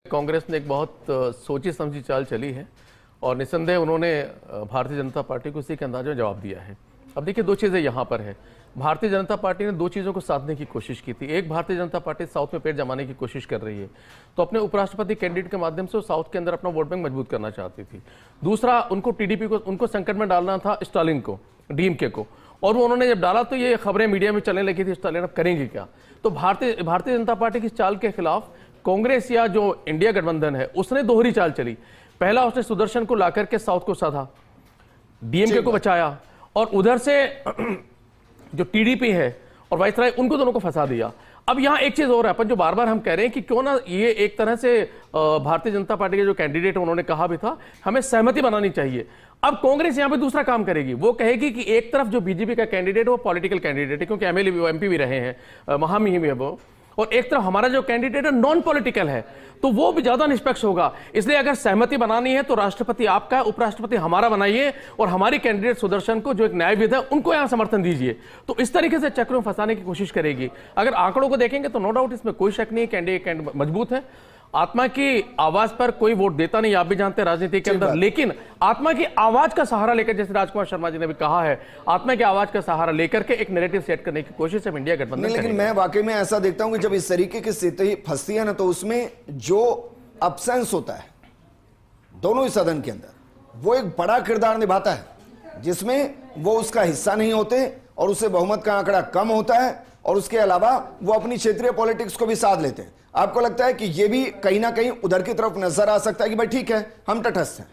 कांग्रेस ने एक बहुत सोची समझी चाल चली है और निस्संदेह उन्होंने भारतीय जनता पार्टी को इसी के अंदाज में जवाब दिया है। अब देखिए, दो चीज़ें यहाँ पर है। भारतीय जनता पार्टी ने दो चीज़ों को साधने की कोशिश की थी। एक, भारतीय जनता पार्टी साउथ में पेट जमाने की कोशिश कर रही है, तो अपने उपराष्ट्रपति कैंडिडेट के माध्यम से वो साउथ के अंदर अपना वोट बैंक मजबूत करना चाहती थी। दूसरा, उनको टीडीपी को, उनको संकट में डालना था स्टालिन को, डीएमके को, और वो उन्होंने जब डाला तो ये खबरें मीडिया में चलने लगी थी स्टालिन अब करेंगे क्या। तो भारतीय जनता पार्टी की चाल के खिलाफ कांग्रेस या जो इंडिया गठबंधन है उसने दोहरी चाल चली। पहला, उसने सुदर्शन को लाकर के साउथ को साधा, डीएमके को बचाया, और उधर से जो टीडीपी है और वायसराय, उनको दोनों को फंसा दिया। अब यहां एक चीज और है, अपन जो बार बार हम कह रहे हैं कि क्यों ना ये एक तरह से भारतीय जनता पार्टी के जो कैंडिडेट है उन्होंने कहा भी था हमें सहमति बनानी चाहिए। अब कांग्रेस यहां पे दूसरा काम करेगी, वो कहेगी कि एक तरफ जो बीजेपी का कैंडिडेट है वो पॉलिटिकल कैंडिडेट है, क्योंकि एमएलए भी, एमपी भी रहे हैं, महामहिम है वो, और एक तरफ हमारा जो कैंडिडेट है नॉन पॉलिटिकल है, तो वो भी ज्यादा निष्पक्ष होगा। इसलिए अगर सहमति बनानी है तो राष्ट्रपति आपका है, उपराष्ट्रपति हमारा बनाइए, और हमारी कैंडिडेट सुदर्शन को, जो एक न्यायविद है, उनको यहां समर्थन दीजिए। तो इस तरीके से चक्र में फंसाने की कोशिश करेगी। अगर आंकड़ों को देखेंगे तो नो डाउट इसमें कोई शक नहीं है, कैंडिडेट मजबूत है। आत्मा की आवाज पर कोई वोट देता नहीं, आप भी जानते हैं राजनीति के अंदर, लेकिन आत्मा की आवाज का सहारा लेकर, जैसे राजकुमार शर्मा जी ने भी कहा है, आत्मा की आवाज का सहारा लेकर के एक नैरेटिव सेट करने की कोशिश है इंडिया गठबंधन। लेकिन मैं वाकई में ऐसा देखता हूं कि जब इस तरीके की स्थिति फंसती है ना, तो उसमें जो अपसेंस होता है दोनों ही सदन के अंदर, वो एक बड़ा किरदार निभाता है, जिसमें वो उसका हिस्सा नहीं होते और उससे बहुमत का आंकड़ा कम होता है, और उसके अलावा वो अपनी क्षेत्रीय पॉलिटिक्स को भी साथ लेते हैं। आपको लगता है कि ये भी कहीं ना कहीं उधर की तरफ नजर आ सकता है कि भाई ठीक है, हम तटस्थ हैं?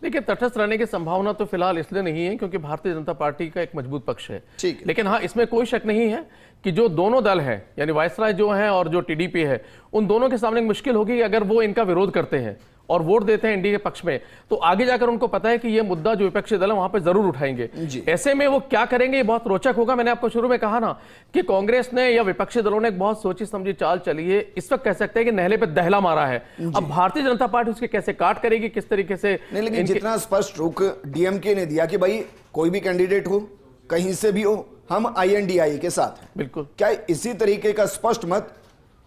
देखिए, तटस्थ रहने की संभावना तो फिलहाल इसलिए नहीं है क्योंकि भारतीय जनता पार्टी का एक मजबूत पक्ष है, ठीक है। लेकिन हाँ, इसमें कोई शक नहीं है कि जो दोनों दल हैं, यानी वायसराय जो है और जो टीडीपी है, उन दोनों के सामने मुश्किल होगी अगर वो इनका विरोध करते हैं और वोट देते हैं एनडीए के पक्ष में, तो आगे जाकर उनको पता है कि ये मुद्दा जो विपक्षी दल है वहां पे जरूर उठाएंगे। ऐसे में वो क्या करेंगे ये बहुत रोचक होगा। मैंने आपको शुरू में कहा ना कि कांग्रेस ने या विपक्षी दलों ने एक बहुत सोची समझी चाल चली है, इस वक्त कह सकते हैं कि नहले पे दहला मारा है। अब भारतीय जनता पार्टी उसके कैसे काट करेगी, किस तरीके से। लेकिन जितना स्पष्ट रुख डीएमके ने दिया कि भाई कोई भी कैंडिडेट हो, कहीं से भी हो, हम आईएनडीआई के साथ हैं, बिल्कुल, क्या इसी तरीके का स्पष्ट मत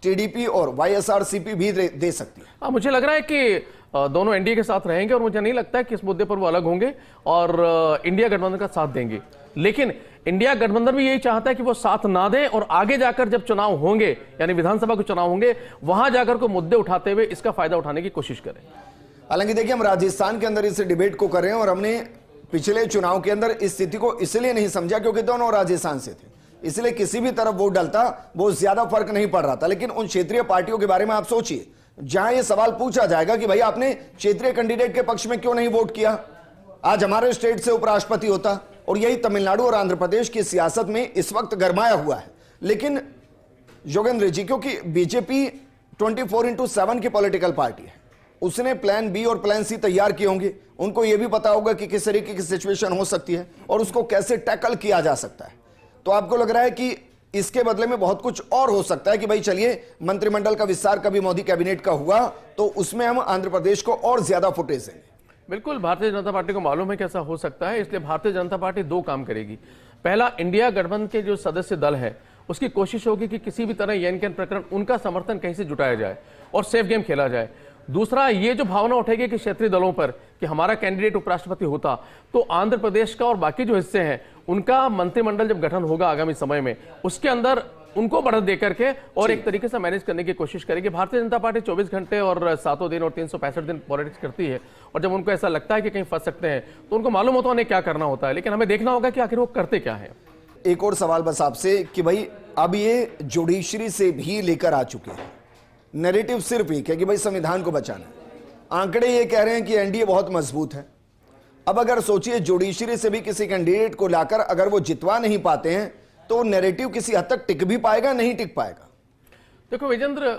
टीडीपी और वाईएसआरसीपी भी दे सकती है? हाँ, मुझे लग रहा है कि दोनों एनडीए के साथ रहेंगे और मुझे नहीं लगता है कि इस मुद्दे पर वो अलग होंगे और इंडिया गठबंधन का साथ देंगे। लेकिन इंडिया गठबंधन भी यही चाहता है कि वो साथ ना दें और आगे जाकर जब चुनाव होंगे, यानी विधानसभा के चुनाव होंगे, वहां जाकर को मुद्दे उठाते हुए इसका फायदा उठाने की कोशिश करें। हालांकि देखिए, हम राजस्थान के अंदर इस डिबेट को कर रहे हैं और हमने पिछले चुनाव के अंदर इस स्थिति को इसलिए नहीं समझा क्योंकि दोनों राजस्थान से थे, इसलिए किसी भी तरफ वोट डलता वो ज्यादा फर्क नहीं पड़ रहा था। लेकिन उन क्षेत्रीय पार्टियों के बारे में आप सोचिए, जहां यह सवाल पूछा जाएगा कि भाई आपने क्षेत्रीय कैंडिडेट के पक्ष में क्यों नहीं वोट किया, आज हमारे स्टेट से उपराष्ट्रपति होता। और यही तमिलनाडु और आंध्र प्रदेश की सियासत में इस वक्त गरमाया हुआ है। लेकिन योगेंद्र जी, क्योंकि बीजेपी 24/7 की पॉलिटिकल पार्टी है, उसने प्लान बी और प्लान सी तैयार किए होंगे, उनको यह भी पता होगा कि किस तरीके की सिचुएशन हो सकती है और उसको कैसे टैकल किया जा सकता है। तो आपको लग रहा है कि इसके बदले में बहुत कुछ और हो सकता है कि भाई चलिए, मंत्रिमंडल का विस्तार कभी मोदी कैबिनेट का हुआ तो उसमें हम आंध्र प्रदेश को और ज्यादा फुटेज देंगे? बिल्कुल, भारतीय जनता पार्टी को मालूम है कि ऐसा हो सकता है, इसलिए भारतीय जनता पार्टी दो काम करेगी। पहला, इंडिया गठबंधन के जो सदस्य दल है उसकी कोशिश होगी कि किसी भी तरह एन प्रकरण, उनका समर्थन कहीं से जुटाया जाए और सेफ गेम खेला जाए। दूसरा, ये जो भावना उठेगी कि क्षेत्रीय दलों पर कि हमारा कैंडिडेट उपराष्ट्रपति होता, तो आंध्र प्रदेश का और बाकी जो हिस्से हैं उनका मंत्रिमंडल जब गठन होगा आगामी समय में, उसके अंदर उनको बढ़त देकर के और एक तरीके से मैनेज करने की कोशिश करेगी। भारतीय जनता पार्टी 24 घंटे और 7 दिन और 365 दिन पॉलिटिक्स करती है, और जब उनको ऐसा लगता है कि कहीं फंस सकते हैं तो उनको मालूम होता है उन्हें क्या करना होता है, लेकिन हमें देखना होगा कि आखिर वो करते क्या है। एक और सवाल बस आपसे कि भाई अब ये जुडिशरी से भी लेकर आ चुके हैं, नैरेटिव सिर्फ एक है कि भाई संविधान को बचाना, आंकड़े ये कह रहे हैं कि एनडीए बहुत मजबूत है। अब अगर सोचिए, जुडिशरी से भी किसी कैंडिडेट को लाकर अगर वो जितवा नहीं पाते हैं तो नैरेटिव किसी हद तक टिक भी पाएगा, नहीं टिक पाएगा? देखो विजेंद्र,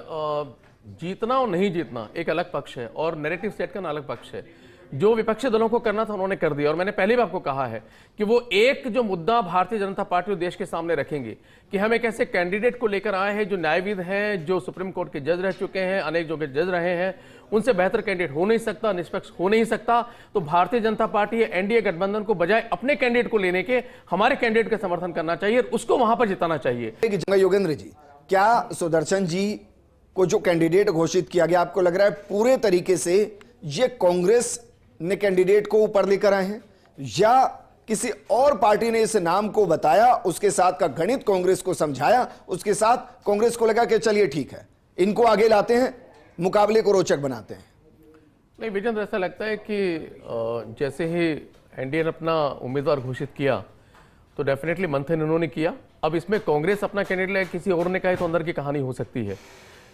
जीतना और नहीं जीतना एक अलग पक्ष है और नैरेटिव सेट करना अलग पक्ष है। जो विपक्षी दलों को करना था उन्होंने कर दिया, और मैंने पहले भी आपको कहा है कि वो एक जो मुद्दा भारतीय जनता पार्टी और देश के सामने रखेंगे कि हम एक ऐसे कैंडिडेट को लेकर आए हैं जो न्यायविद हैं, जो सुप्रीम कोर्ट के जज रह चुके हैं, अनेक जो के जज रहे हैं, उनसे बेहतर कैंडिडेट हो नहीं सकता, निष्पक्ष हो नहीं सकता। तो भारतीय जनता पार्टी एनडीए गठबंधन को बजाय अपने कैंडिडेट को लेने के हमारे कैंडिडेट का समर्थन करना चाहिए और उसको वहां पर जिताना चाहिए। योगेंद्र जी, क्या सुदर्शन जी को जो कैंडिडेट घोषित किया गया, आपको लग रहा है पूरे तरीके से ये कांग्रेस ने कैंडिडेट को ऊपर लेकर आए हैं या किसी और पार्टी ने इस नाम को बताया, उसके साथ का गणित कांग्रेस को समझाया, उसके साथ कांग्रेस को लगा कि चलिए ठीक है, इनको आगे लाते हैं, मुकाबले को रोचक बनाते हैं? नहीं विजेंद्र, ऐसा लगता है कि जैसे ही एनडीए ने अपना उम्मीदवार घोषित किया तो डेफिनेटली मंथन इन्होंने किया। अब इसमें कांग्रेस अपना कैंडिडेट ले किसी और ने कहा तो अंदर की कहानी हो सकती है,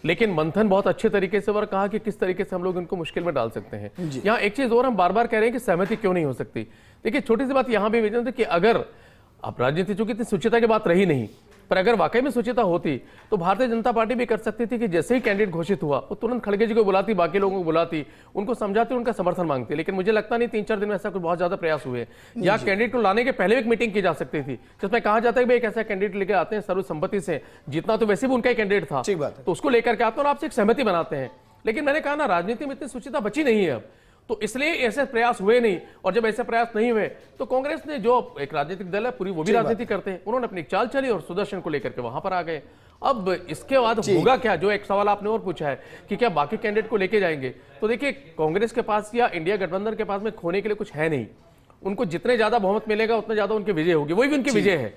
लेकिन मंथन बहुत अच्छे तरीके से और कहा कि किस तरीके से हम लोग इनको मुश्किल में डाल सकते हैं। यहाँ एक चीज और हम बार बार कह रहे हैं कि सहमति क्यों नहीं हो सकती। देखिए छोटी सी बात यहाँ भी विजेंद्र कि अगर अब राजनीति चूंकि इतनी सुचिता की बात रही नहीं, पर अगर वाकई में सुचिता होती तो भारतीय जनता पार्टी भी कर सकती थी कि जैसे ही कैंडिडेट घोषित हुआ वो तुरंत खड़गे जी को बुलाती, बाकी लोगों को बुलाती, उनको समझाती, उनका समर्थन मांगती। लेकिन मुझे लगता नहीं 3-4 दिन में ऐसा कुछ बहुत ज्यादा प्रयास हुए। या कैंडिडेट को लाने के पहले एक मीटिंग की जा सकती थी जिसमें कहा जाता है कि एक ऐसा कैंडिडेट लेकर आते हैं सर्वसम्मति से, जितना तो वैसे भी उनका कैंडिडेट था, तो उसको लेकर के आते हैं और आपसे एक सहमति बनाते हैं। लेकिन मैंने कहा ना, राजनीति में इतनी सुचिता बची नहीं है अब, तो इसलिए ऐसे प्रयास हुए नहीं। और जब ऐसे प्रयास नहीं हुए तो कांग्रेस ने, जो एक राजनीतिक दल है पूरी, वो भी राजनीति करते हैं, उन्होंने अपनी चाल चली और सुदर्शन को लेकर के वहां पर आ गए। अब इसके बाद होगा क्या, जो एक सवाल आपने और पूछा है कि क्या बाकी कैंडिडेट को लेके जाएंगे, तो देखिए कांग्रेस के पास या इंडिया गठबंधन के पास में खोने के लिए कुछ है नहीं। उनको जितने ज्यादा बहुमत मिलेगा उतने ज्यादा उनकी विजय होगी, वही भी उनकी विजय है।